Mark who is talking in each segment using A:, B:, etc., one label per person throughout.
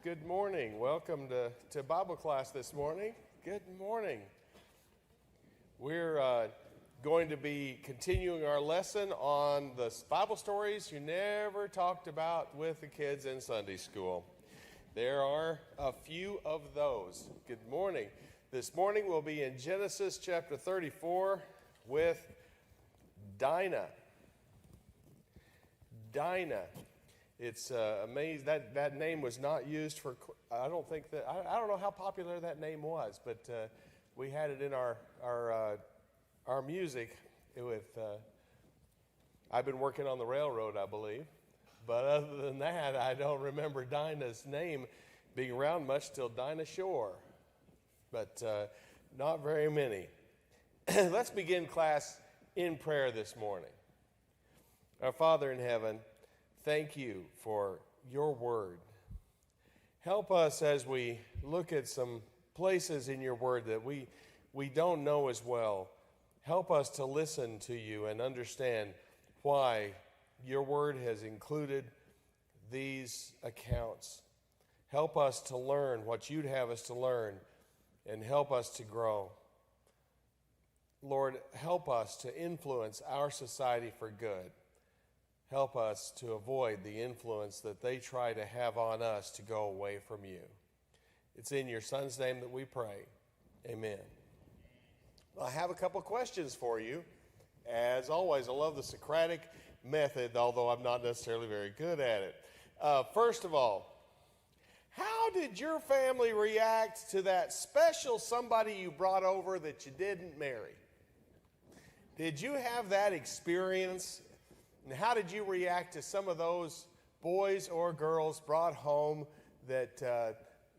A: Good morning. Welcome to Bible class this morning. Good morning. We're going to be continuing our lesson on the Bible stories you never talked about with the kids in Sunday school. There are a few of those. Good morning. This morning we'll be in Genesis chapter 34 with Dinah. Dinah. It's amazing that name was not used for. I don't know how popular that name was, but we had it in our music. I've been working on the railroad, I believe, but other than that, I don't remember Dinah's name being around much till Dinah Shore, but not very many. Let's begin class in prayer this morning. Our Father in heaven, thank you for your word. Help us as we look at some places in your word that we don't know as well. Help us to listen to you and understand why your word has included these accounts. Help us to learn what you'd have us to learn and help us to grow. Lord, help us to influence our society for good. Help us to avoid the influence that they try to have on us to go away from you. It's in your Son's name that we pray. Amen. Well, I have a couple questions for you. As always, I love the Socratic method, although I'm not necessarily very good at it. First of all, how did your family react to that special somebody you brought over that you didn't marry? Did you have that experience? And how did you react to some of those boys or girls brought home that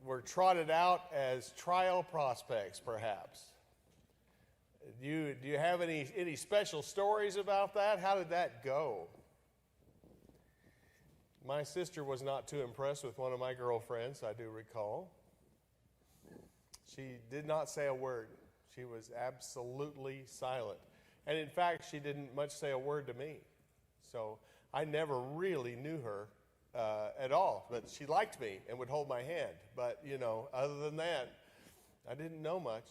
A: were trotted out as trial prospects, perhaps? Do you have any special stories about that? How did that go? My sister was not too impressed with one of my girlfriends, I do recall. She did not say a word. She was absolutely silent. And in fact, she didn't much say a word to me. So I never really knew her at all, but she liked me and would hold my hand. But, other than that, I didn't know much.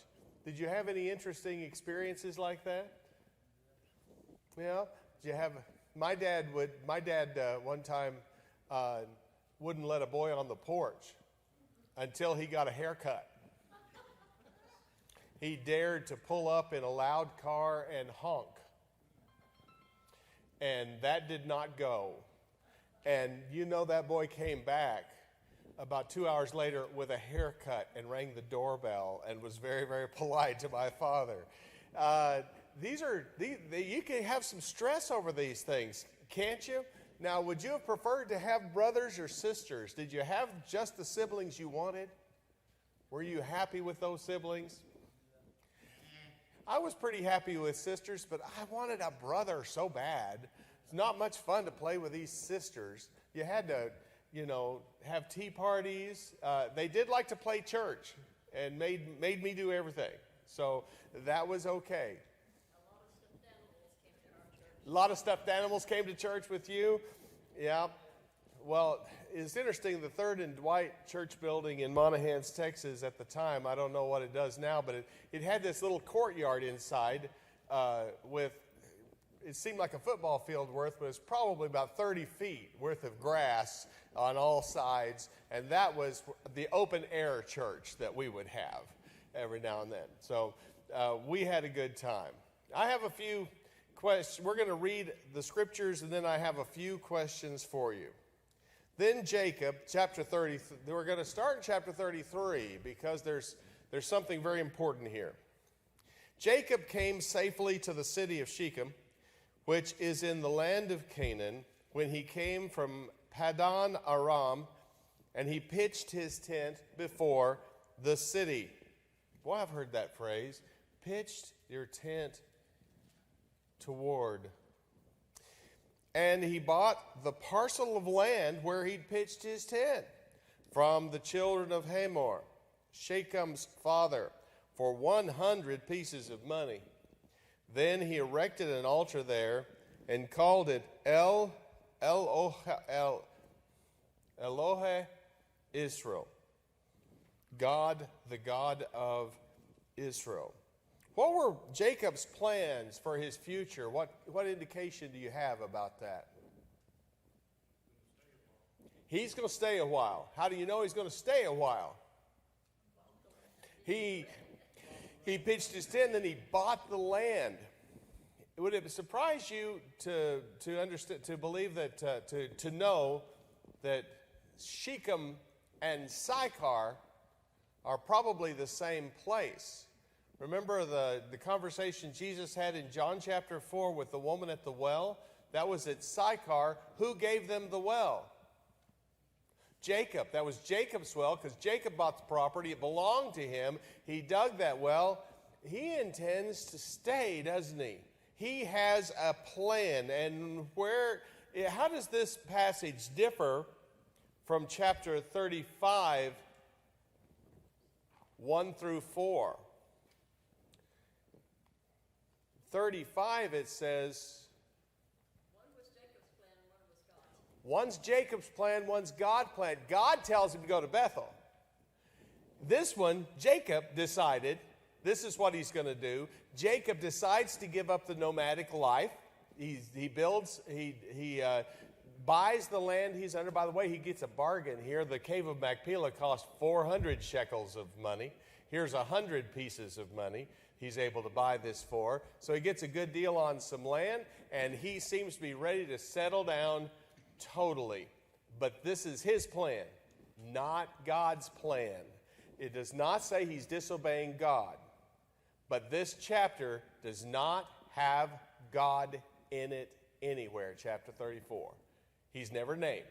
A: Did you have any interesting experiences like that? Yeah. Did you have? My dad one time wouldn't let a boy on the porch until he got a haircut. He dared to pull up in a loud car and honk. And that did not go. And that boy came back about 2 hours later with a haircut and rang the doorbell and was very, very polite to my father. You can have some stress over these things, can't you? Now, would you have preferred to have brothers or sisters? Did you have just the siblings you wanted? Were you happy with those siblings? I was pretty happy with sisters, but I wanted a brother so bad. It's not much fun to play with these sisters. You had to, have tea parties. They did like to play church and made me do everything. So that was okay. A lot of stuffed animals came to church with you. Yeah. Well, it's interesting, the Third and Dwight Church building in Monahans, Texas at the time, I don't know what it does now, but it had this little courtyard inside with, it seemed like a football field worth, but it's probably about 30 feet worth of grass on all sides, and that was the open air church that we would have every now and then. So we had a good time. I have a few questions. We're going to read the scriptures, and then I have a few questions for you. Then Jacob, chapter 30, we're going to start in chapter 33 because there's something very important here. Jacob came safely to the city of Shechem, which is in the land of Canaan, when he came from Paddan Aram, and he pitched his tent before the city. Boy, I've heard that phrase. Pitched your tent toward. And he bought the parcel of land where he'd pitched his tent from the children of Hamor, Shechem's father, for 100 pieces of money. Then he erected an altar there and called it Elohe Israel. God, the God of Israel. What were Jacob's plans for his future? What indication do you have about that? He's going to stay a while. How do you know he's going to stay a while? He pitched his tent and he bought the land. Would it surprise you to understand, to believe that, to know that Shechem and Sychar are probably the same place? Remember the conversation Jesus had in John chapter 4 with the woman at the well? That was at Sychar. Who gave them the well? Jacob. That was Jacob's well because Jacob bought the property. It belonged to him. He dug that well. He intends to stay, doesn't he? He has a plan. And how does this passage differ from chapter 35, 1 through 4? 35, it says, one's Jacob's plan, one's God's plan. God tells him to go to Bethel. This one, Jacob decided, this is what he's going to do. Jacob decides to give up the nomadic life. He buys the land he's under. By the way, he gets a bargain here. The cave of Machpelah cost 400 shekels of money. Here's 100 pieces of money he's able to buy this for. So he gets a good deal on some land, and he seems to be ready to settle down totally. But this is his plan, not God's plan. It does not say he's disobeying God. But this chapter does not have God in it anywhere, chapter 34. He's never named.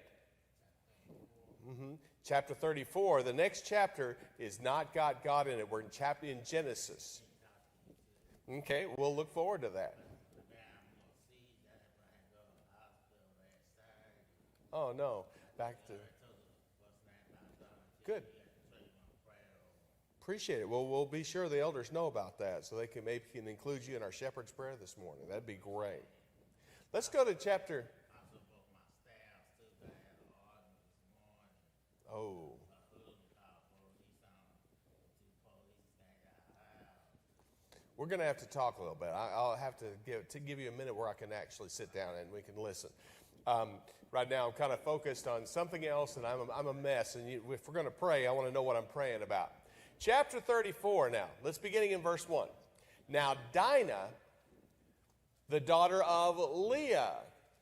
A: Chapter 34, the next chapter, is not got God in it. We're in Genesis. Okay, we'll look forward to that. Oh, no. Back to... Good. Appreciate it. Well, we'll be sure the elders know about that so they can maybe include you in our shepherd's prayer this morning. That'd be great. Let's go to chapter... Oh. We're going to have to talk a little bit. I'll have to give you a minute where I can actually sit down and we can listen. Right now, I'm kind of focused on something else, and I'm a mess. And if we're going to pray, I want to know what I'm praying about. Chapter 34 now. Let's beginning in verse 1. Now, Dinah, the daughter of Leah,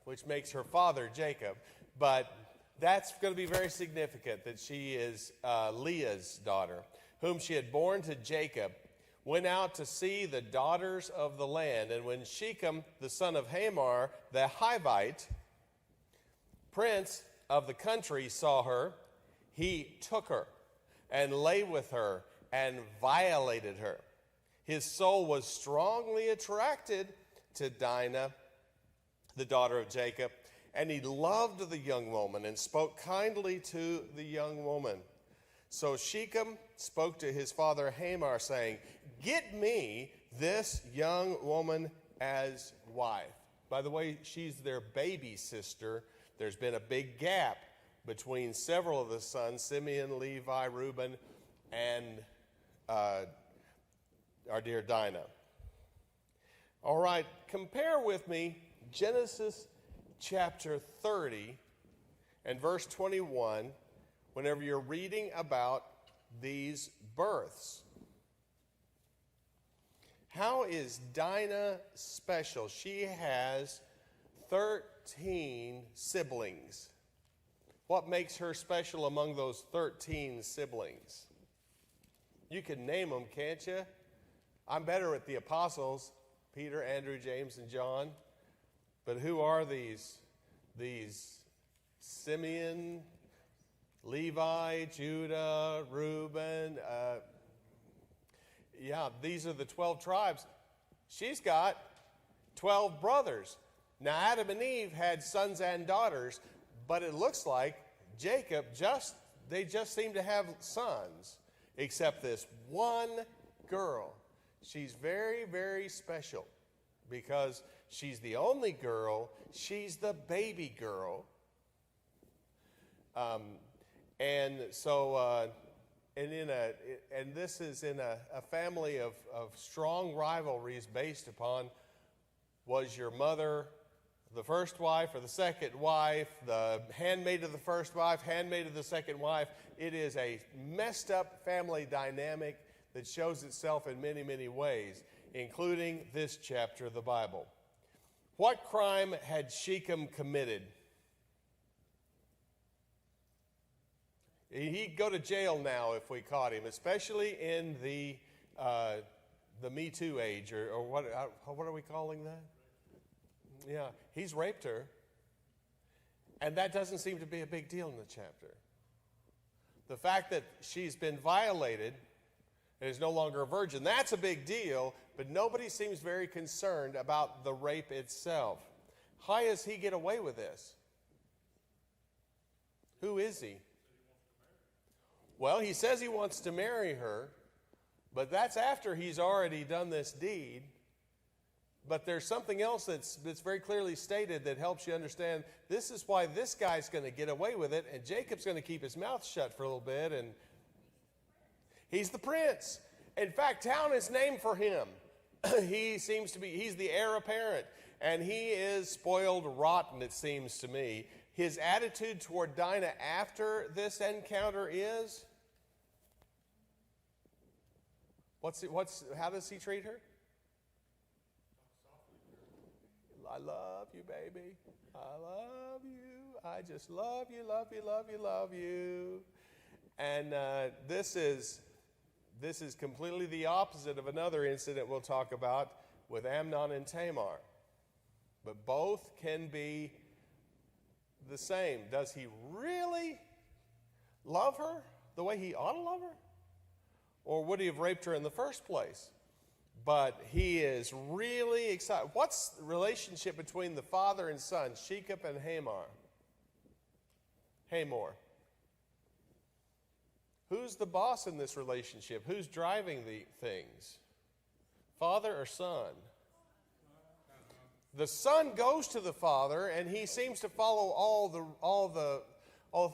A: which makes her father Jacob, but that's going to be very significant that she is Leah's daughter, whom she had borne to Jacob, went out to see the daughters of the land. And when Shechem, the son of Hamor, the Hivite, prince of the country, saw her, he took her and lay with her and violated her. His soul was strongly attracted to Dinah, the daughter of Jacob, and he loved the young woman and spoke kindly to the young woman. So Shechem spoke to his father Hamor, saying, "Get me this young woman as wife." By the way, she's their baby sister. There's been a big gap between several of the sons, Simeon, Levi, Reuben, and our dear Dinah. All right, compare with me Genesis chapter 30 and verse 21 whenever you're reading about these births. How is Dinah special? She has 13 siblings. What makes her special among those 13 siblings? You can name them, can't you? I'm better at the apostles, Peter, Andrew, James, and John. But who are these? These Simeon, Levi, Judah, Reuben. These are the 12 tribes. She's got 12 brothers. Now, Adam and Eve had sons and daughters, but it looks like Jacob they just seem to have sons, except this one girl. She's very, very special because she's the only girl. She's the baby girl. And so, and this is in a family of strong rivalries based upon, was your mother the first wife or the second wife, the handmaid of the first wife, handmaid of the second wife. It is a messed up family dynamic that shows itself in many, many ways, including this chapter of the Bible. What crime had Shechem committed? He'd go to jail now if we caught him, especially in the Me Too age, or what are we calling that? Yeah, he's raped her, and that doesn't seem to be a big deal in the chapter. The fact that she's been violated and is no longer a virgin, that's a big deal, but nobody seems very concerned about the rape itself. How does he get away with this? Who is he? Well, he says he wants to marry her, but that's after he's already done this deed. But there's something else that's very clearly stated that helps you understand this is why this guy's going to get away with it, and Jacob's going to keep his mouth shut for a little bit, and he's the prince. In fact, town is named for him. He's the heir apparent, and he is spoiled rotten, it seems to me. His attitude toward Dinah after this encounter is, how does he treat her? I love you, baby. I love you. I just love you, love you, love you, love you. And this is completely the opposite of another incident we'll talk about with Amnon and Tamar. But both can be the same. Does he really love her the way he ought to love her? Or would he have raped her in the first place? But he is really excited. What's the relationship between the father and son, Shechem and Hamor? Who's the boss in this relationship? Who's driving the things? Father or son? The son goes to the father, and he seems to follow all the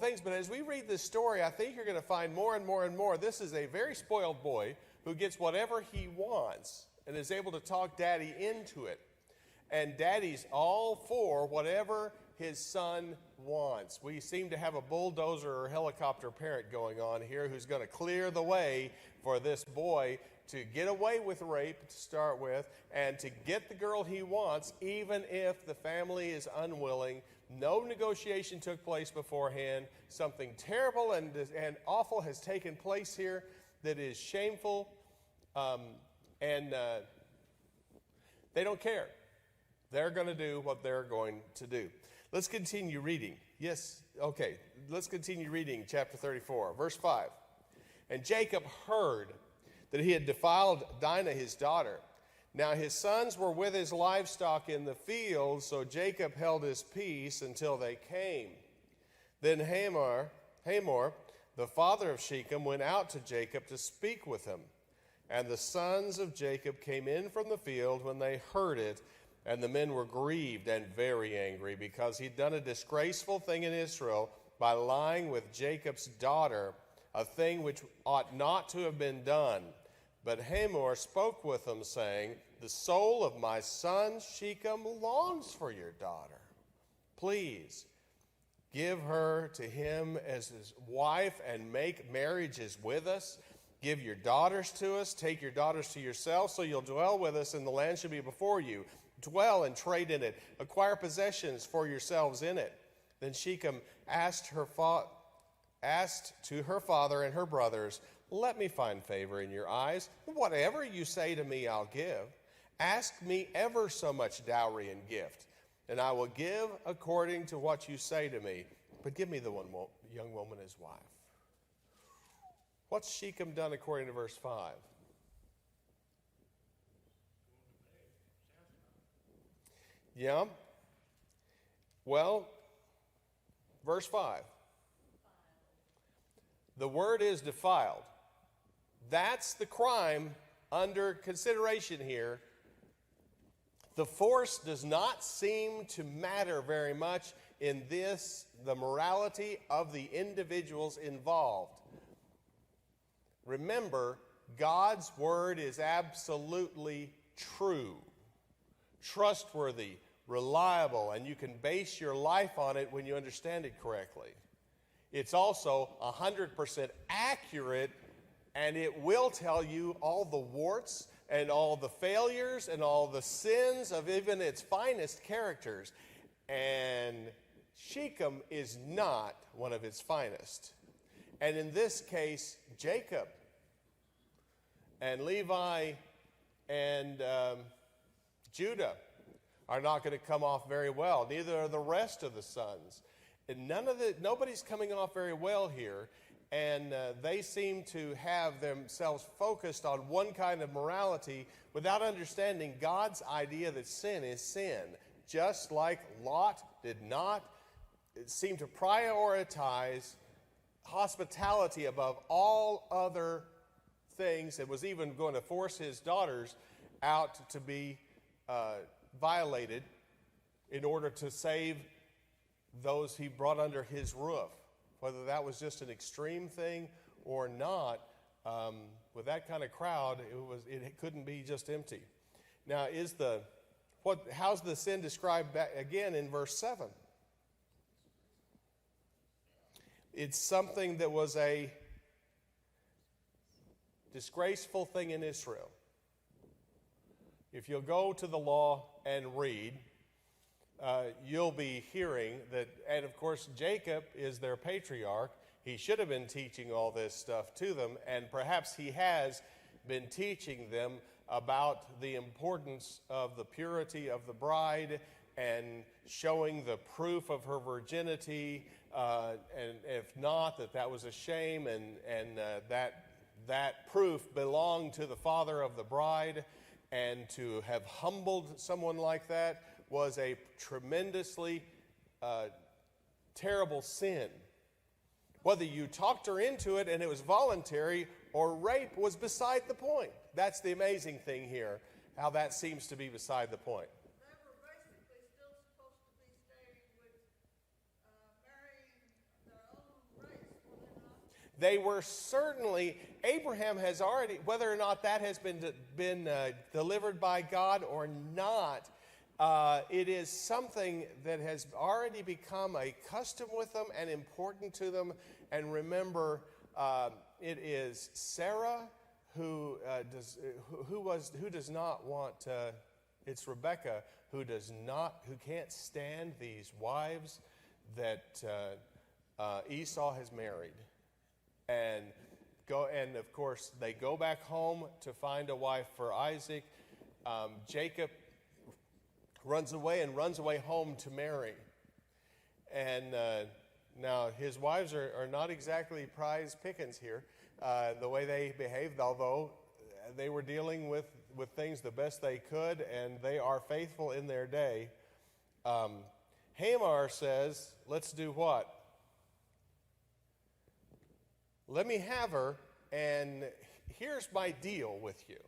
A: things. But as we read this story, I think you're going to find more and more and more. This is a very spoiled boy who gets whatever he wants and is able to talk daddy into it. And daddy's all for whatever his son wants. We seem to have a bulldozer or helicopter parent going on here who's going to clear the way for this boy to get away with rape to start with and to get the girl he wants, even if the family is unwilling. No negotiation took place beforehand. Something terrible and awful has taken place here that is shameful. And they don't care. They're going to do what they're going to do. Let's continue reading. Yes, okay. Let's continue reading chapter 34, verse 5. And Jacob heard that he had defiled Dinah his daughter. Now his sons were with his livestock in the field, so Jacob held his peace until they came. Then Hamor, the father of Shechem, went out to Jacob to speak with him. And the sons of Jacob came in from the field when they heard it, and the men were grieved and very angry, because he'd done a disgraceful thing in Israel by lying with Jacob's daughter, a thing which ought not to have been done. But Hamor spoke with them, saying, the soul of my son Shechem longs for your daughter. Please give her to him as his wife and make marriages with us. Give your daughters to us, take your daughters to yourself, so you'll dwell with us, and the land shall be before you. Dwell and trade in it. Acquire possessions for yourselves in it. Then Shechem asked to her father and her brothers, let me find favor in your eyes. Whatever you say to me, I'll give. Ask me ever so much dowry and gift, and I will give according to what you say to me. But give me the young woman as wife. What's Shechem done according to verse 5? Yeah. Well, verse 5. The word is defiled. That's the crime under consideration here. The force does not seem to matter very much in this, the morality of the individuals involved. Remember, God's word is absolutely true, trustworthy, reliable, and you can base your life on it when you understand it correctly. It's also 100% accurate, and it will tell you all the warts and all the failures and all the sins of even its finest characters. And Shechem is not one of its finest. And in this case, Jacob and Levi and Judah are not going to come off very well. Neither are the rest of the sons. And nobody's coming off very well here. And they seem to have themselves focused on one kind of morality without understanding God's idea that sin is sin. Just like Lot did not seem to prioritize hospitality above all other things, and was even going to force his daughters out to be violated in order to save those he brought under his roof. Whether that was just an extreme thing or not, with that kind of crowd, it couldn't be just empty. Now, how's the sin described back again in verse 7? It's something that was a disgraceful thing in Israel. If you'll go to the law and read, you'll be hearing that, and of course Jacob is their patriarch. He should have been teaching all this stuff to them, and perhaps he has been teaching them about the importance of the purity of the bride and showing the proof of her virginity, and if not, that was a shame, and that proof belonged to the father of the bride, and to have humbled someone like that was a tremendously terrible sin. Whether you talked her into it and it was voluntary or rape was beside the point. That's the amazing thing here, how that seems to be beside the point.
B: They were basically still supposed to be staying with marrying their own race, were they not?
A: They were certainly, Abraham has already, whether or not that has been delivered by God or not, it is something that has already become a custom with them and important to them. And remember, it is Sarah who does not want. It's Rebecca who can't stand these wives that Esau has married, and of course they go back home to find a wife for Isaac. Jacob runs away home to marry. And now his wives are not exactly prize pickings here, the way they behaved, although they were dealing with things the best they could, and they are faithful in their day. Hamar says, let's do what? Let me have her, and here's my deal with you.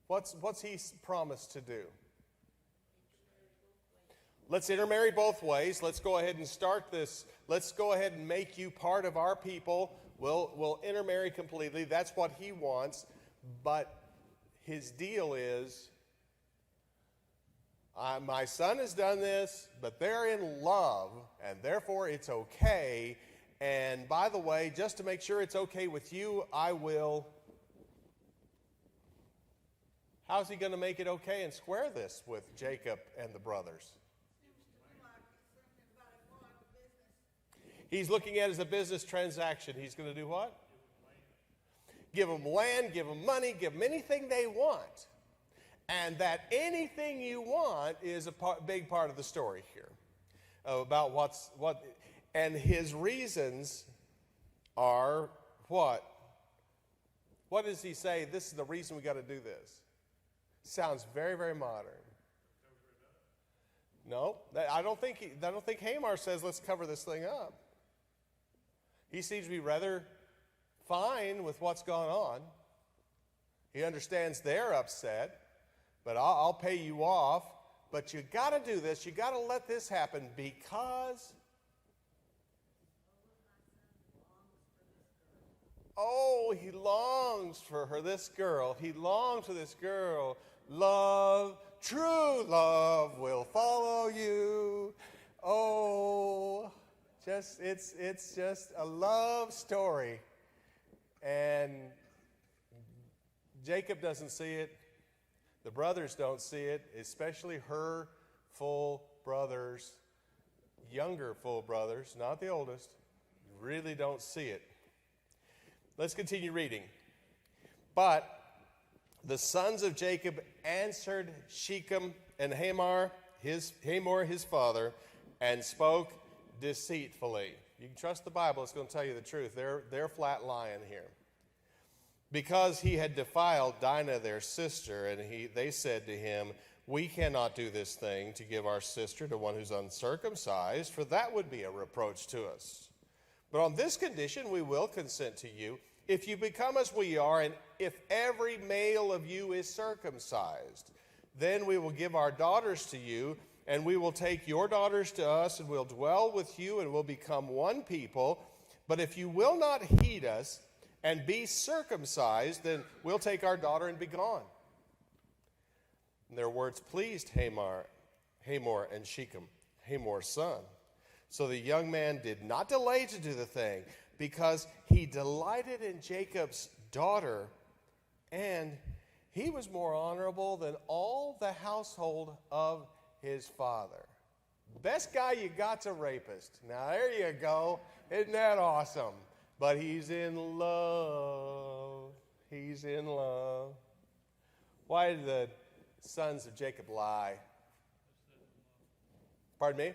A: What's he promised to do? Let's intermarry both ways. Let's go ahead and start this. Let's go ahead and make you part of our people. We'll intermarry completely. That's what he wants. But his deal is, my son has done this, but they're in love, and therefore it's okay. And by the way, just to make sure it's okay with you, I will. How's he going to make it okay and square this with Jacob and the brothers? He's looking at it as a business transaction. He's going to do what? Give them land, give them money, give them anything they want. And that anything you want is a big part of the story here. About what, and his reasons are what? What does he say? This is the reason we got to do this. Sounds very, very modern. No, I don't think Hamar says let's cover this thing up. He seems to be rather fine with what's gone on. He understands they're upset, but I'll pay you off but you got to do this. You got to let this happen because, oh, he longs for her, this girl. He longs for this girl. Love, true love will follow you. Oh, it's just a love story. And Jacob doesn't see it. The brothers don't see it, especially her full brothers, younger full brothers, not the oldest, really don't see it. Let's continue reading. But the sons of Jacob answered Shechem and Hamor, his father, and spoke deceitfully. You can trust the Bible, it's going to tell you the truth. They're flat lying here. Because he had defiled Dinah, their sister, and they said to him, we cannot do this thing to give our sister to one who's uncircumcised, for that would be a reproach to us. But on this condition we will consent to you, if you become as we are, and if every male of you is circumcised. Then we will give our daughters to you, and we will take your daughters to us, and we'll dwell with you, and we'll become one people. But if you will not heed us, and be circumcised, then we'll take our daughter and be gone. And their words pleased Hamor and Shechem, Hamor's son. So the young man did not delay to do the thing, because he delighted in Jacob's daughter, and he was more honorable than all the household of his father. Best guy you got's a rapist. Now there you go. Isn't that awesome? But he's in love. He's in love. Why did the sons of Jacob lie? Pardon me?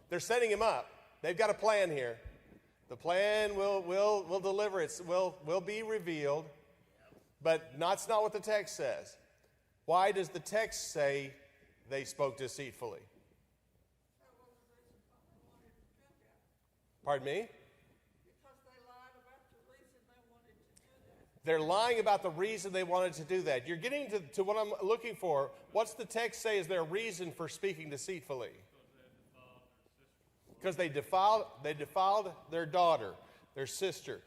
A: They're setting him up. They've got a plan here. The plan will deliver. Will be revealed. But that's not what the text says. Why does the text say they spoke deceitfully? Pardon me? They're lying about the reason they wanted to do that. You're getting to what I'm looking for. What's the text say is their reason for speaking deceitfully? Because they defiled their daughter, their sister.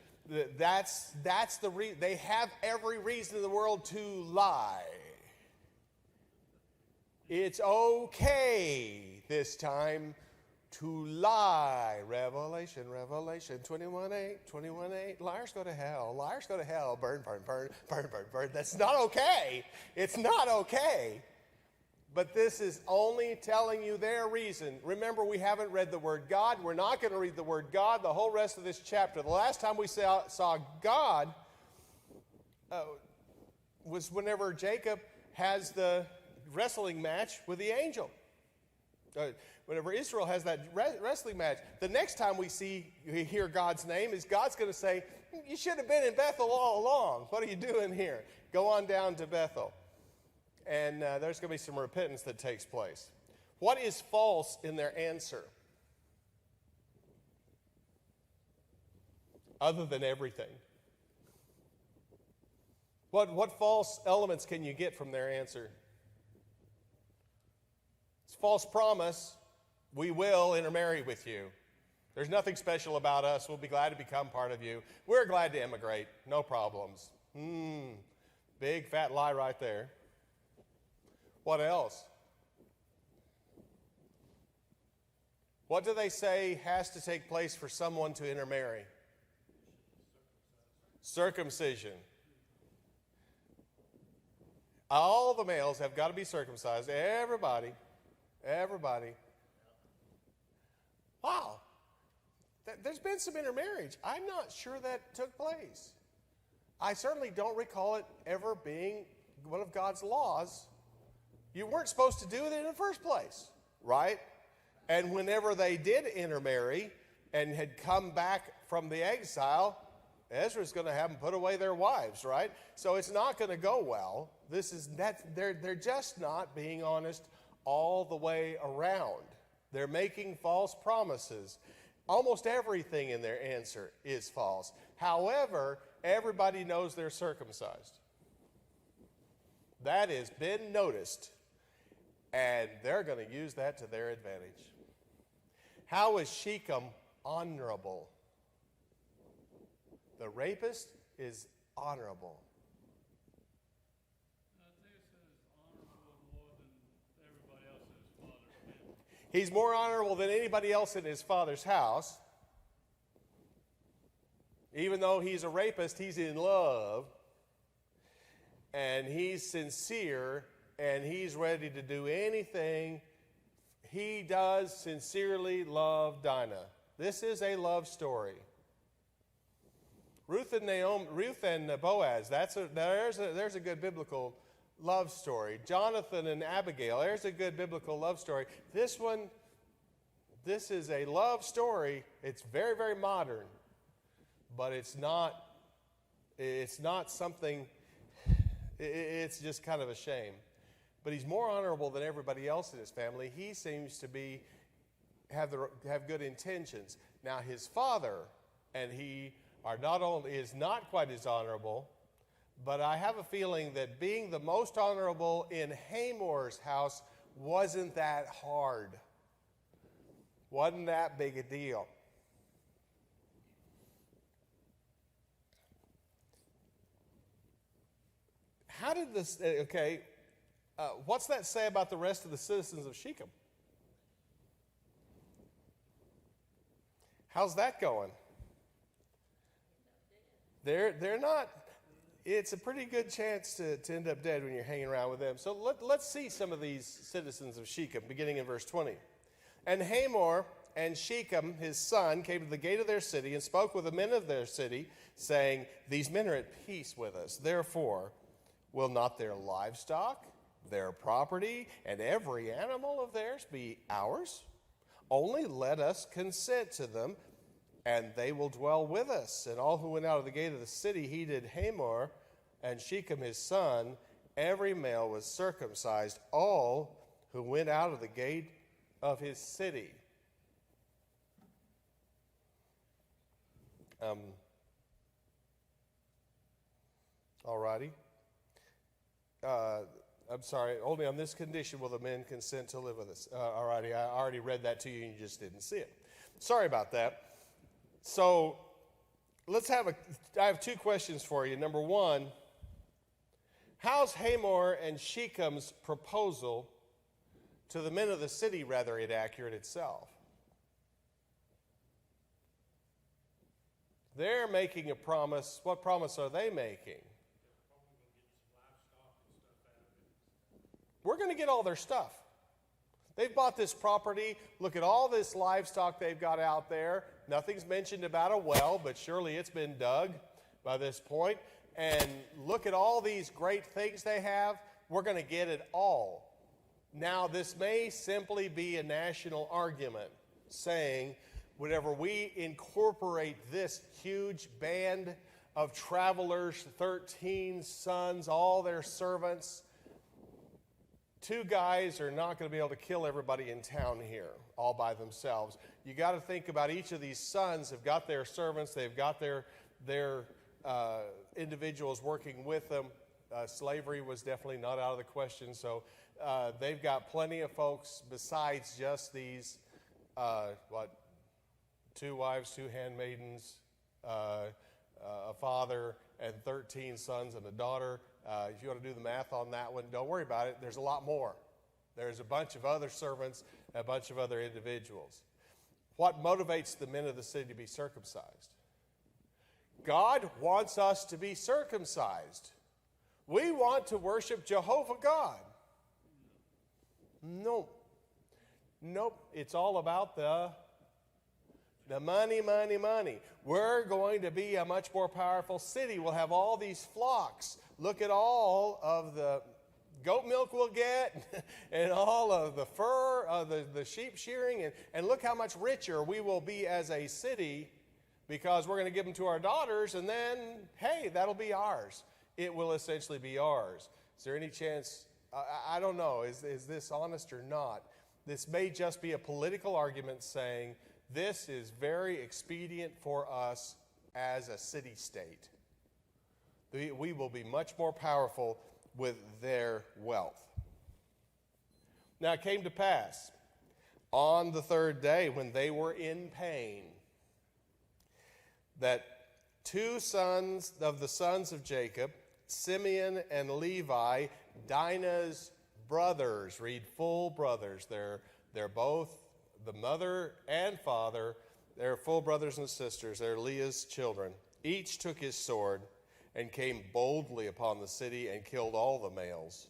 A: That's the reason. They have every reason in the world to lie. It's okay this time to lie. Revelation 21:8. Liars go to hell. Liars go to hell. Burn. That's not okay. It's not okay. But this is only telling you their reason. Remember, we haven't read the word God. We're not going to read the word God the whole rest of this chapter. The last time we saw God was whenever Jacob has the wrestling match with the angel. Whenever Israel has that wrestling match, the next time we hear God's name is God's going to say, you should have been in Bethel all along. What are you doing here? Go on down to Bethel. And there's going to be some repentance that takes place. What is false in their answer? Other than everything. What false elements can you get from their answer? It's false promise. We will intermarry with you. There's nothing special about us. We'll be glad to become part of you. We're glad to immigrate. No problems. Big fat lie right there. What else? What do they say has to take place for someone to intermarry? Circumcision. All the males have got to be circumcised. Everybody. Wow. There's been some intermarriage. I'm not sure that took place. I certainly don't recall it ever being one of God's laws. You weren't supposed to do it in the first place, right? And whenever they did intermarry and had come back from the exile, Ezra's going to have them put away their wives, right? So it's not going to go well. They're just not being honest all the way around. They're making false promises. Almost everything in their answer is false. However, everybody knows they're circumcised. That has been noticed. and they're going to use that to their advantage. How is Shechem honorable? The rapist is honorable. He's more honorable than anybody else in his father's house. Even though he's a rapist, he's in love. And he's sincere. And he's ready to do anything. He does sincerely love Dinah. This is a love story. Ruth and Boaz, there's a good biblical love story. Jonathan and Abigail, there's a good biblical love story. This is a love story. It's very, very modern, but it's not something, it's just kind of a shame. But he's more honorable than everybody else in his family. He seems to have good intentions. Now his father and he is not quite as honorable. But I have a feeling that being the most honorable in Hamor's house wasn't that hard. Wasn't that big a deal. How did this, what's that say about the rest of the citizens of Shechem? How's that going? They're not. It's a pretty good chance to end up dead when you're hanging around with them. So let's see some of these citizens of Shechem, beginning in verse 20. And Hamor and Shechem, his son, came to the gate of their city and spoke with the men of their city, saying, these men are at peace with us. Therefore, will not their livestock, their property, and every animal of theirs be ours? Only let us consent to them, and they will dwell with us. And all who went out of the gate of the city heeded Hamor and Shechem his son. Every male was circumcised, all who went out of the gate of his city. All righty. I'm sorry, only on this condition will the men consent to live with us. All righty, I already read that to you and you just didn't see it. Sorry about that. So I have two questions for you. Number one, how's Hamor and Shechem's proposal to the men of the city rather inaccurate itself? They're making a promise. What promise are they making? We're going to get all their stuff. They've bought this property. Look at all this livestock they've got out there. Nothing's mentioned about a well, but surely it's been dug by this point. And look at all these great things they have. We're going to get it all. Now, this may simply be a national argument saying, whenever we incorporate this huge band of travelers, 13 sons, all their servants, two guys are not going to be able to kill everybody in town here all by themselves. You got to think about each of these sons have got their servants. They've got their individuals working with them. Slavery was definitely not out of the question. So they've got plenty of folks besides just these, 2 wives, 2 handmaidens, a father, and 13 sons and a daughter. If you want to do the math on that one, don't worry about it. There's a lot more. There's a bunch of other servants, a bunch of other individuals. What motivates the men of the city to be circumcised? God wants us to be circumcised. We want to worship Jehovah God. Nope. It's all about the money, money, money. We're going to be a much more powerful city. We'll have all these flocks. Look at all of the goat milk we'll get and all of the fur, the sheep shearing. And look how much richer we will be as a city because we're going to give them to our daughters. And then, hey, that'll be ours. It will essentially be ours. Is there any chance? I don't know. Is this honest or not? This may just be a political argument saying, this is very expedient for us as a city-state. We will be much more powerful with their wealth. Now it came to pass on the third day, when they were in pain, that two sons of the sons of Jacob, Simeon and Levi, Dinah's brothers, read full brothers. They're both the mother and father. They're full brothers and sisters. They're Leah's children. Each took his sword and came boldly upon the city and killed all the males.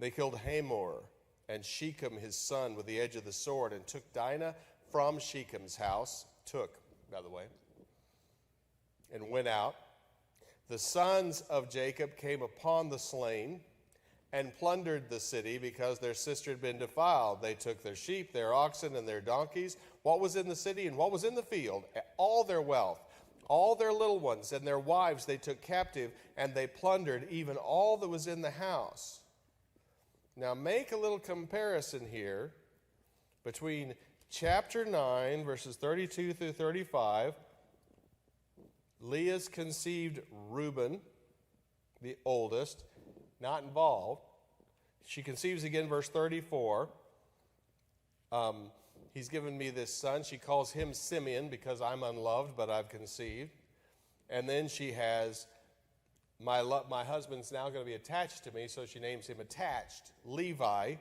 A: They killed Hamor and Shechem his son with the edge of the sword, and took Dinah from Shechem's house, and went out. The sons of Jacob came upon the slain and plundered the city, because their sister had been defiled. They took their sheep, their oxen, and their donkeys, what was in the city and what was in the field, all their wealth, all their little ones and their wives they took captive, and they plundered even all that was in the house. Now make a little comparison here between chapter 9, verses 32 through 35. Leah's conceived Reuben, the oldest, not involved. She conceives again, verse 34. He's given me this son. She calls him Simeon, because I'm unloved, but I've conceived. And then she has, my husband's now going to be attached to me, so she names him attached, Levi.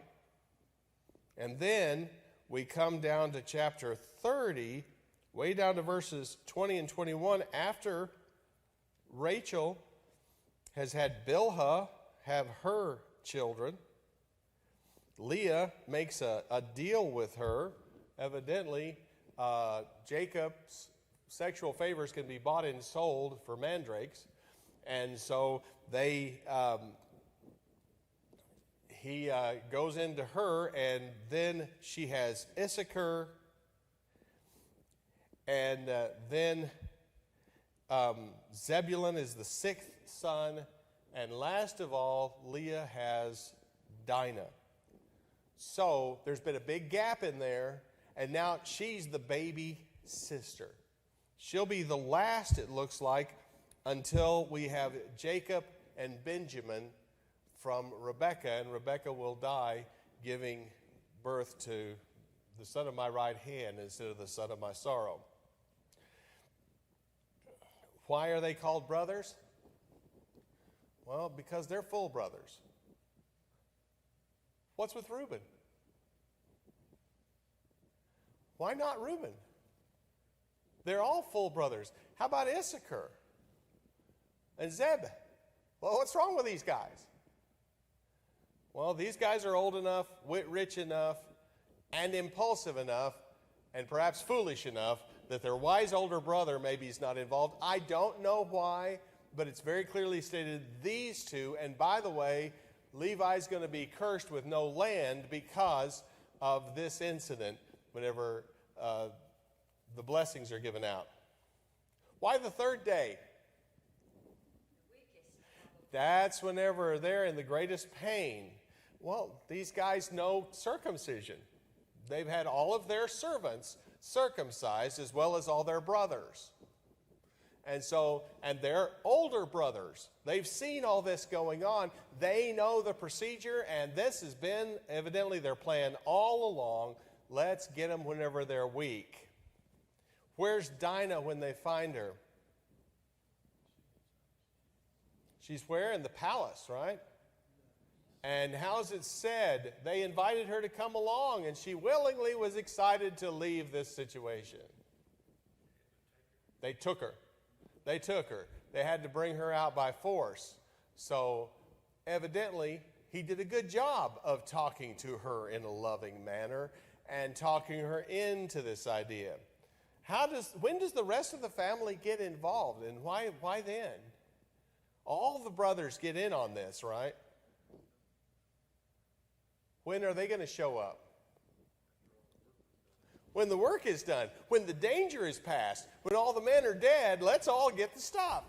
A: And then we come down to chapter 30, way down to verses 20 and 21, after Rachel has had Bilhah have her children. Leah makes a deal with her. Evidently, Jacob's sexual favors can be bought and sold for mandrakes. And so he goes into her, and then she has Issachar, and then Zebulun is the sixth son, and last of all, Leah has Dinah. So there's been a big gap in there, and now she's the baby sister. She'll be the last, it looks like, until we have Jacob and Benjamin from Rebekah, and Rebekah will die giving birth to the son of my right hand instead of the son of my sorrow. Why are they called brothers? Well, because they're full brothers. What's with Reuben? Why not Reuben? They're all full brothers. How about Issachar and Zeb? Well, what's wrong with these guys? Well, these guys are old enough, rich enough, and impulsive enough, and perhaps foolish enough, that their wise older brother maybe is not involved. I don't know why, but it's very clearly stated these two. And by the way, Levi's going to be cursed with no land because of this incident whenever the blessings are given out. Why the third day? That's whenever they're in the greatest pain. Well, these guys know circumcision. They've had all of their servants circumcised, as well as all their brothers. And they're older brothers. They've seen all this going on. They know the procedure, and this has been evidently their plan all along. Let's get them whenever they're weak. Where's Dinah when they find her? She's where? In the palace, right? And how's it said? They invited her to come along, and she willingly was excited to leave this situation. They took her. They had to bring her out by force. So evidently, he did a good job of talking to her in a loving manner and talking her into this idea. When does the rest of the family get involved, and why then? All the brothers get in on this, right? When are they going to show up? When the work is done, when the danger is past, when all the men are dead, let's all get the stuff.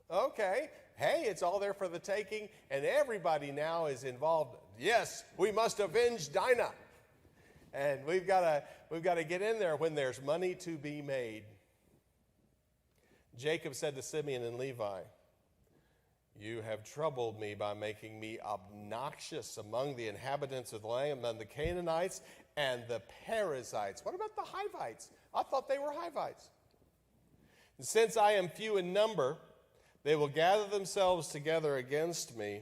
A: Okay, hey, it's all there for the taking, and everybody now is involved. Yes, we must avenge Dinah. And we've got to get in there when there's money to be made. Jacob said to Simeon and Levi, You have troubled me by making me obnoxious among the inhabitants of the land, among the Canaanites and the Perizzites. What about the Hivites? I thought they were Hivites. And since I am few in number, they will gather themselves together against me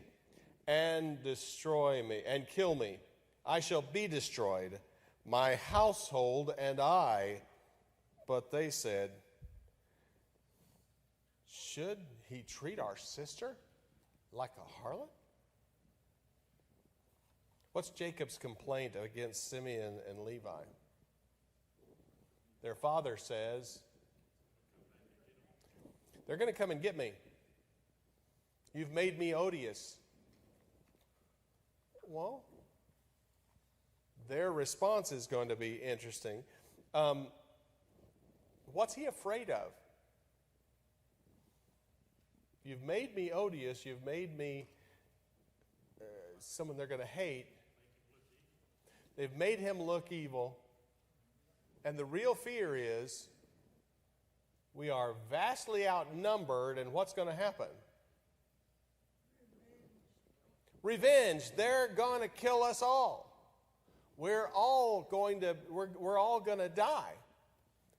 A: and destroy me and kill me. I shall be destroyed, my household and I. But they said, should he treat our sister like a harlot? What's Jacob's complaint against Simeon and Levi? Their father says, they're going to come and get me. You've made me odious. Well, their response is going to be interesting. What's he afraid of? You've made me odious. You've made me someone they're going to hate. They've made him look evil. And the real fear is we are vastly outnumbered, and what's going to happen? Revenge. They're going to kill us all. We're all going to die.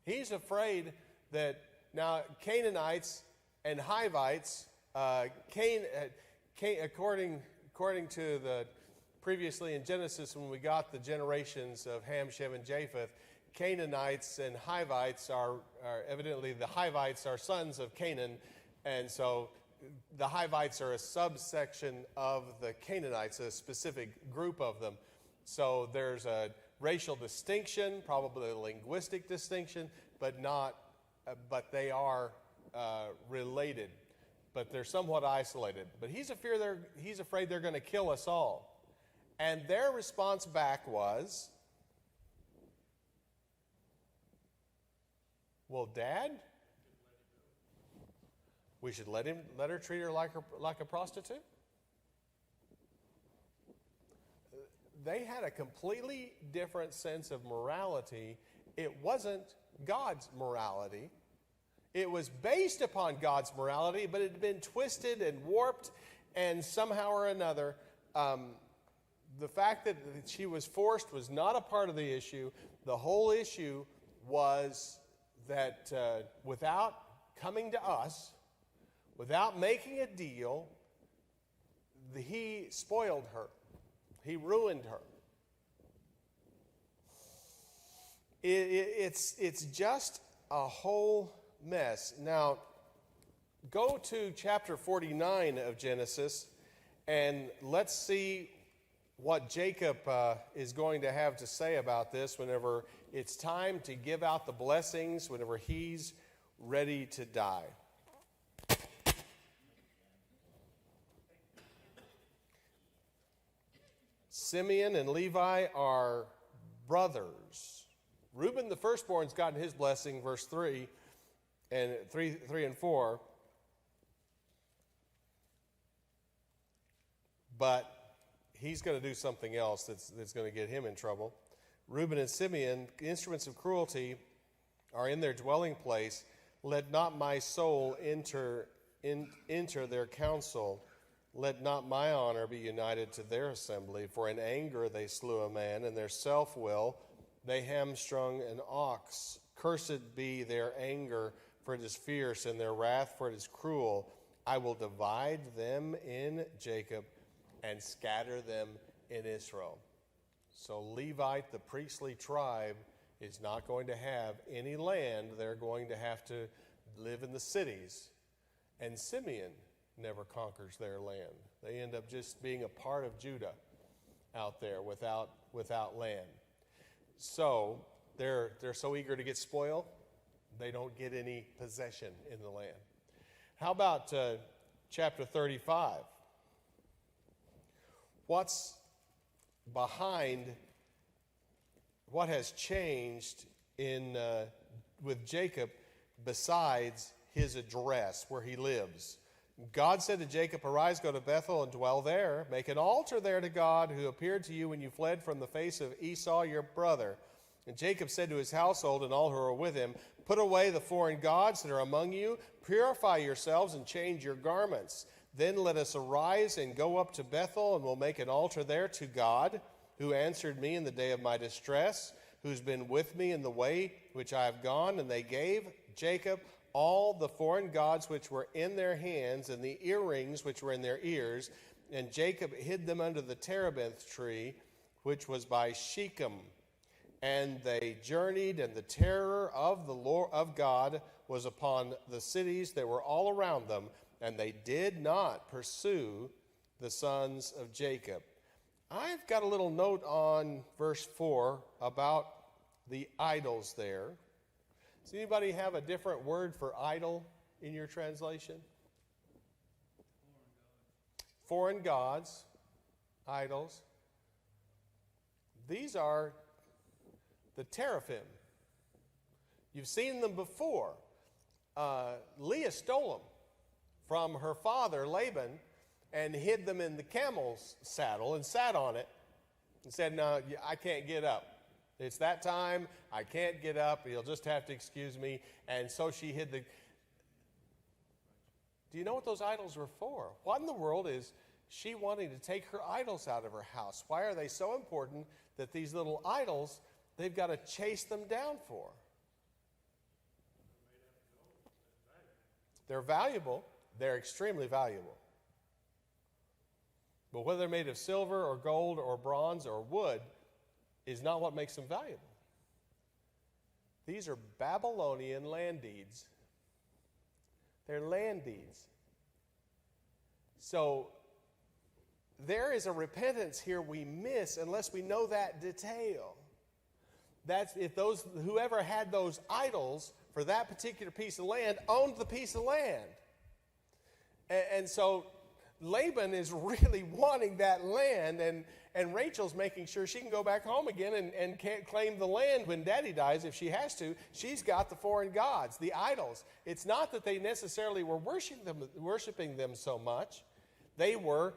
A: He's afraid that now Canaanites and Hivites, according to the previously in Genesis when we got the generations of Ham, Shem, and Japheth, Canaanites and Hivites are evidently the Hivites are sons of Canaan, and so the Hivites are a subsection of the Canaanites, a specific group of them. So there's a racial distinction, probably a linguistic distinction, but they are related. But they're somewhat isolated. But he's afraid they're going to kill us all. And their response back was, well, Dad, we should let her treat her like a prostitute? They had a completely different sense of morality. It wasn't God's morality. It was based upon God's morality, but it had been twisted and warped, and somehow or another, the fact that she was forced was not a part of the issue. The whole issue was that without coming to us, without making a deal, he spoiled her. He ruined her. It's just a whole mess. Now, go to chapter 49 of Genesis, and let's see what Jacob is going to have to say about this whenever it's time to give out the blessings, whenever he's ready to die. Simeon and Levi are brothers. Reuben, the firstborn's gotten his blessing, verse 3 and 4. But he's going to do something else that's going to get him in trouble. Reuben and Simeon, instruments of cruelty, are in their dwelling place. Let not my soul enter their council. Let not my honor be united to their assembly. For in anger they slew a man, and their self-will they hamstrung an ox. Cursed be their anger, for it is fierce, and their wrath, for it is cruel. I will divide them in Jacob and scatter them in Israel. So Levite, the priestly tribe, is not going to have any land. They're going to have to live in the cities. And Simeon never conquers their land. They end up just being a part of Judah out there without land. So they're so eager to get spoiled, they don't get any possession in the land. How about chapter 35? What's behind what has changed with Jacob besides his address where he lives? God said to Jacob, arise, go to Bethel and dwell there. Make an altar there to God who appeared to you when you fled from the face of Esau your brother. And Jacob said to his household and all who are with him, put away the foreign gods that are among you. Purify yourselves and change your garments. Then let us arise and go up to Bethel, and we'll make an altar there to God, who answered me in the day of my distress, who's been with me in the way which I have gone. And they gave Jacob all the foreign gods which were in their hands, and the earrings which were in their ears. And Jacob hid them under the terebinth tree, which was by Shechem. And they journeyed, and the terror of the Lord of God was upon the cities that were all around them, and they did not pursue the sons of Jacob. I've got a little note on verse 4 about the idols there. Does anybody have a different word for idol in your translation? Foreign gods, idols. These are the teraphim. You've seen them before. Leah stole them from her father, Laban, and hid them in the camel's saddle and sat on it and said, no, I can't get up. It's that time. I can't get up. You'll just have to excuse me. And so she hid the... Do you know what those idols were for? What in the world is she wanting to take her idols out of her house? Why are they so important that these little idols, they've got to chase them down for? They're valuable. They're extremely valuable. But whether they're made of silver or gold or bronze or wood is not what makes them valuable. These are Babylonian land deeds. They're land deeds. So there is a repentance here we miss unless we know that detail. That's if those whoever had those idols for that particular piece of land owned the piece of land. And so Laban is really wanting that land, and Rachel's making sure she can go back home again and can't claim the land when Daddy dies if she has to. She's got the foreign gods, the idols. It's not that they necessarily were worshiping them so much. They were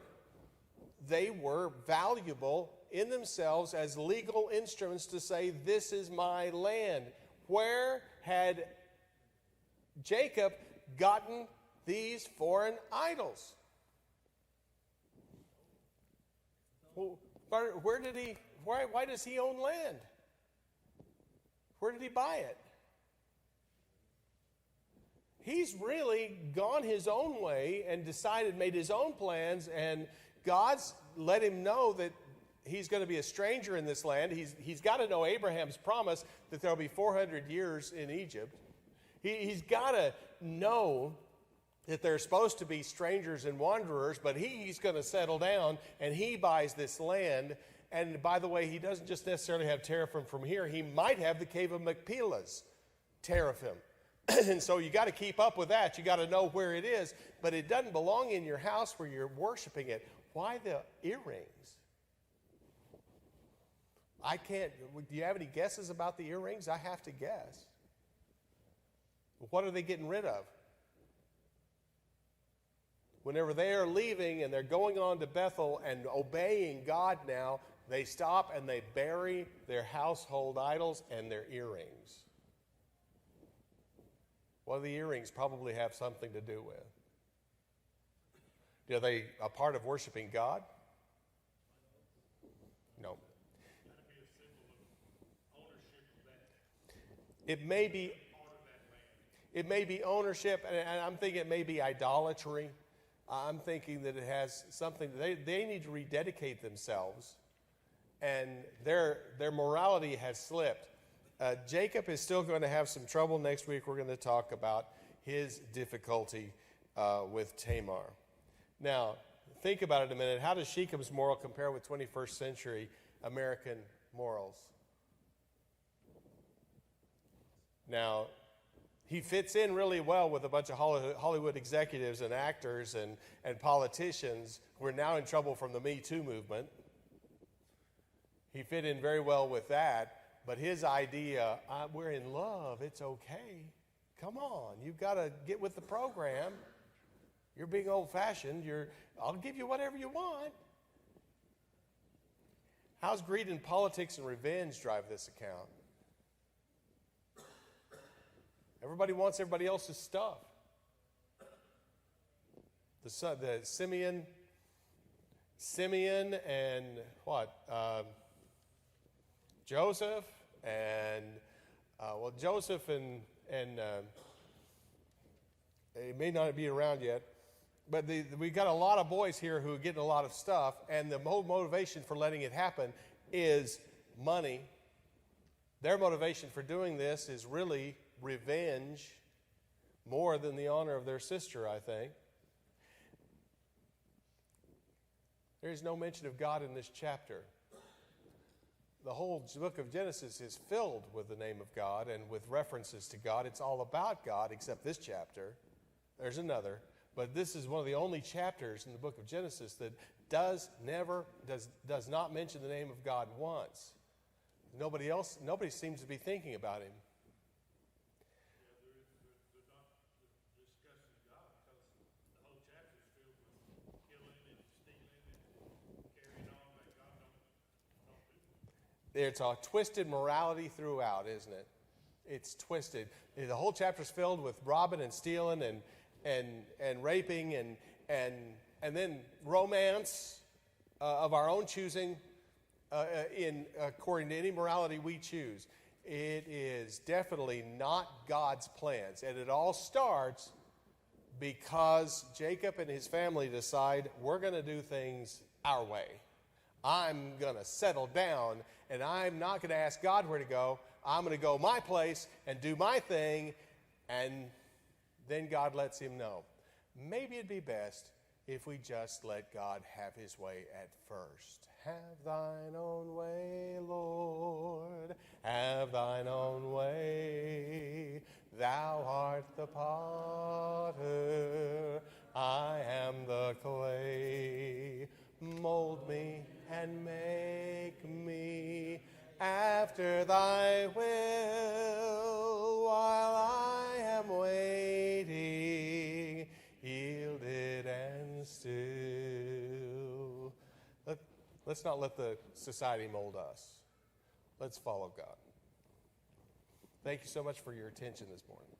A: valuable in themselves as legal instruments to say, this is my land. Where had Jacob gotten these foreign idols? Well, why does he own land? Where did he buy it? He's really gone his own way and made his own plans, and God's let him know that he's going to be a stranger in this land. He's got to know Abraham's promise that there'll be 400 years in Egypt. He's got to know that they're supposed to be strangers and wanderers, but he's going to settle down, and he buys this land. And by the way, he doesn't just necessarily have teraphim from here. He might have the cave of Machpelah's teraphim. And so you got to keep up with that. You got to know where it is, but it doesn't belong in your house where you're worshiping it. Why the earrings? Do you have any guesses about the earrings? I have to guess. What are they getting rid of? Whenever they are leaving and they're going on to Bethel and obeying God now, they stop and they bury their household idols and their earrings. What do the earrings probably have something to do with? Are they a part of worshiping God? No. It may be ownership, and I'm thinking it may be idolatry. I'm thinking that it has something, they need to rededicate themselves, and their morality has slipped. Jacob is still going to have some trouble. Next week we're going to talk about his difficulty with Tamar. Now, think about it a minute. How does Shechem's moral compare with 21st century American morals? Now, he fits in really well with a bunch of Hollywood executives and actors and politicians who are now in trouble from the Me Too movement. He fit in very well with that, but his idea, we're in love, it's okay. Come on, you've got to get with the program. You're being old-fashioned. I'll give you whatever you want. How's greed and politics and revenge drive this account? Everybody wants everybody else's stuff. the Simeon and Joseph and Joseph and he may not be around yet, but we got a lot of boys here who are getting a lot of stuff, and the whole motivation for letting it happen is money. Their motivation for doing this is really revenge more than the honor of their sister, I think. There is no mention of God in this chapter. The whole book of Genesis is filled with the name of God and with references to God. It's all about God, except this chapter. There's another. But this is one of the only chapters in the book of Genesis that does not mention the name of God once. Nobody seems to be thinking about him.
C: They're not discussing God because the whole chapter is filled with killing and stealing and carrying on that God don't do.
A: It's a twisted morality throughout, isn't it? It's twisted. The whole chapter is filled with robbing and stealing and raping and then romance of our own choosing according to any morality we choose. It is definitely not God's plans. And it all starts because Jacob and his family decide we're going to do things our way. I'm going to settle down, and I'm not going to ask God where to go. I'm going to go my place and do my thing, and then God lets him know. Maybe it'd be best if we just let God have his way at first. Have thine own way, Lord, have thine own way. Thou art the potter, I am the clay. Mold me and make me after thy will, while I am waiting, yielded and still. Let's not let the society mold us. Let's follow God. Thank you so much for your attention this morning.